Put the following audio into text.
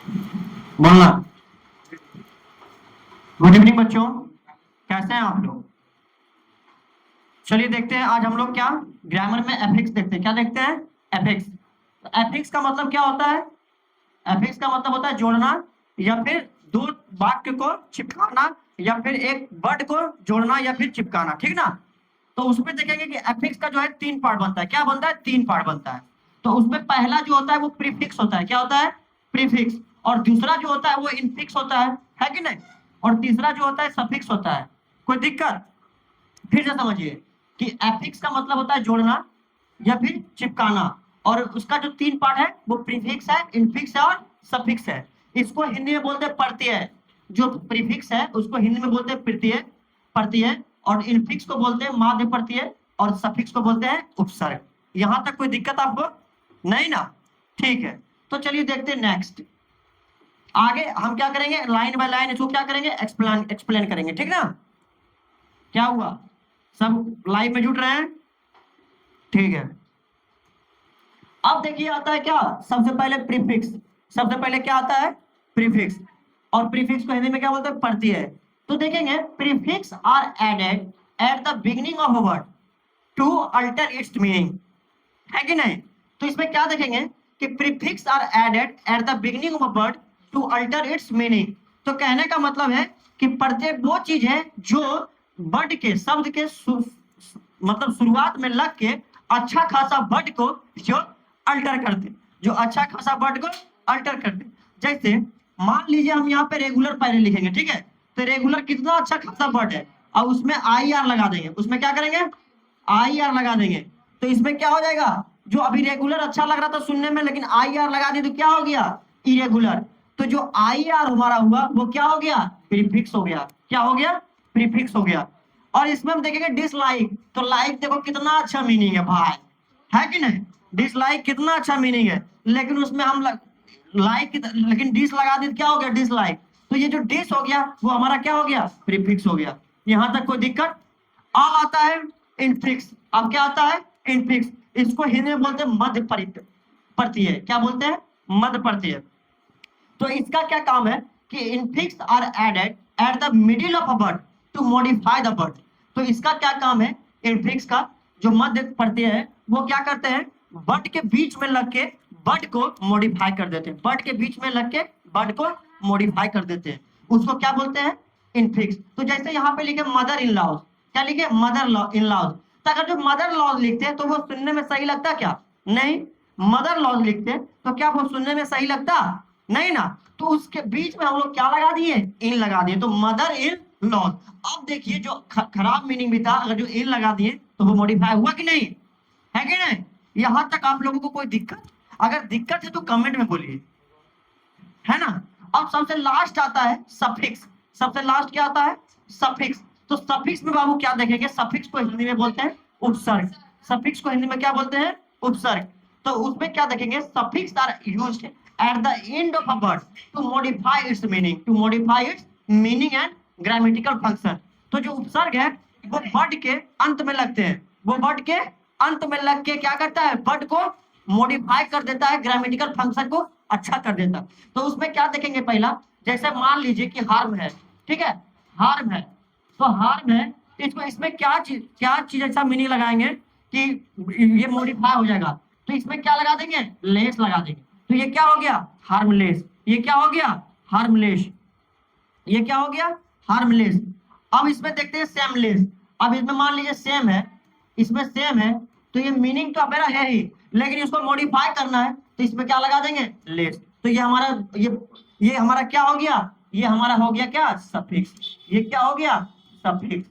बोलना। Good evening बच्चों, कैसे हैं आप लोग? चलिए देखते हैं आज हम लोग क्या ग्रामर में एफिक्स देखते हैं। क्या देखते हैं? एफिक्स। तो एफिक्स का मतलब क्या होता है? एफिक्स का मतलब होता है जोड़ना या फिर दो वाक्य को चिपकाना या फिर एक वर्ड को जोड़ना या फिर चिपकाना, ठीक ना? तो उसमें देखेंगे कि एफिक्स का जो है 3 पार्ट बनता है। क्या बनता है? 3 पार्ट बनता है। तो उसमें पहला जो होता है वो प्रीफिक्स होता है। क्या होता है? प्रीफिक्स। और दूसरा जो होता है वो इनफिक्स होता है कि नहीं? और तीसरा जो होता है सफिक्स होता है। कोई दिक्कत? फिर से समझिए कि एफिक्स का मतलब होता है जोड़ना या फिर चिपकाना, और उसका जो 3 पार्ट है वो प्रीफिक्स है, इनफिक्स है और सफिक्स है। इसको हिंदी में बोलते हैं प्रत्यय। जो प्रीफिक्स है उसको हिंदी में बोलते हैं प्रत्यय, प्रत्यय, और इनफिक्स को बोलते हैं माध्य प्रत्यय, और सफिक्स को बोलते हैं उपसर्ग। यहां तक कोई दिक्कत आपको नहीं ना? ठीक है, तो चलिए देखते हैं नेक्स्ट। आगे हम क्या करेंगे, लाइन बाय लाइन इसको क्या करेंगे, एक्सप्लेन करेंगे, ठीक ना? क्या हुआ, सब लाइव में जुट रहे हैं? ठीक है। अब देखिए आता है क्या, सबसे पहले प्रीफिक्स। सबसे पहले क्या आता है? प्रीफिक्स। और प्रीफिक्स को हिंदी में क्या बोलते हैं? प्रत्यय। तो देखेंगे prefix are added at the beginning of a word to alter its meaning, है कि नहीं? तो इसमें क्या देखेंगे कि prefix are added at the beginning of a word to alter its meaning. तो कहने का मतलब है कि प्रत्यय वो चीज है जो वर्ड के, शब्द के मतलब शुरुआत में लग के अच्छा खासा वर्ड को जो अल्टर कर दे, जो अच्छा खासा वर्ड को अल्टर कर दे। जैसे मान लीजिए हम यहाँ पे रेगुलर पहले लिखेंगे, ठीक है? तो रेगुलर कितना अच्छा खासा वर्ड है, और उसमें आई आर लगा देंगे। उसमें क्या करेंगे? आई आर लगा देंगे। तो इसमें क्या हो जाएगा, जो अभी रेगुलर अच्छा लग रहा था सुनने में, लेकिन आई आर लगा दिए तो क्या हो गया? इरेगुलर। तो जो आई आर हमारा हुआ वो क्या हो गया? प्रीफिक्स हो गया। क्या हो गया? प्रीफिक्स हो गया। और इसमें हम देखेंगे डिसलाइक। तो लाइक देखो कितना अच्छा मीनिंग है भाई, है कि नहीं? डिसलाइक कितना अच्छा मीनिंग है, लेकिन उसमें हम लाइक लेकिन डिस लगा दिए, क्या हो गया? डिसलाइक। तो ये जो डिस हो गया वो हमारा क्या हो गया? प्रीफिक्स हो गया। यहां तक कोई दिक्कत? अब आता है इनफिक्स। अब क्या आता है? इनफिक्स। इसको हिंदी में बोलते हैं मध्य प्रत्यय। क्या बोलते हैं? मध्य प्रत्यय। तो इसका क्या काम है कि infix are added at the middle of a word to modify the word. तो इसका क्या काम है? इनफिक्स का जो मध्य प्रत्यय है वो क्या करते हैं? वर्ड के बीच में लग के वर्ड को मॉडिफाई कर देते हैं। वर्ड के बीच में लग के वर्ड को मॉडिफाई कर देते हैं। उसको क्या बोलते हैं? इनफिक्स। तो जैसे यहाँ पे लिखे मदर इन लॉज, क्या लिखे? Mother in laws. तो अगर जो मदर लॉज लिखते हैं तो वो सुनने में सही लगता क्या? नहीं। मदर लॉज लिखते हैं तो क्या वो सुनने में सही लगता? नहीं ना। तो उसके बीच में हम लोग क्या लगा दिए? इन लगा दिए। तो मदर इन लॉज। अब देखिए जो खराब मीनिंग भी था, अगर जो इन लगा दिए तो वो मॉडिफाई हुआ कि नहीं? है कि नहीं? यहां तक आप लोगों को कोई दिक्कत? अगर दिक्कत है तो कमेंट में बोलिए, है ना? अब सबसे लास्ट आता है सफिक्स। सबसे लास्ट क्या आता है? सफिक्स। तो सफिक्स में बाबू क्या देखेंगे? सफिक्स को हिंदी में बोलते हैं उपसर्ग। सफिक्स को हिंदी में क्या बोलते हैं? उपसर्ग। तो उसमें क्या देखेंगे? Suffix are used at the end of a word to modify its meaning, to modify its meaning and grammatical function. तो जो उपसर्ग है वो वर्ड के अंत में लगते हैं। वो वर्ड के अंत में लग के क्या करता है? वर्ड को मॉडिफाई कर देता है, ग्रामेटिकल फंक्शन को अच्छा कर देता है। तो उसमें क्या देखेंगे? पहला, जैसे मान लीजिए कि हार्म है, ठीक है? हार्म है। तो हार्म है, इसको इसमें क्या चीज ऐसा मीनिंग लगाएंगे कि ये मॉडिफाई हो जाएगा? तो इसमें क्या लगा देंगे? लेस लगा देंगे। तो ये क्या हो गया? हार्मलेस। ये क्या हो गया? हार्मलेस। ये क्या हो गया? हार्मलेस। अब इसमें देखते हैं सेमलेस। अब इसमें मान लीजिए सेम है, इसमें सेम है, तो ये मीनिंग तो मेरा है ही, लेकिन इसको मॉडिफाई करना है तो इसमें क्या लगा देंगे? लेस। तो ये हमारा ये हमारा क्या हो गया? ये हमारा हो गया क्या? सफिक्स। ये क्या हो गया? सफिक्स।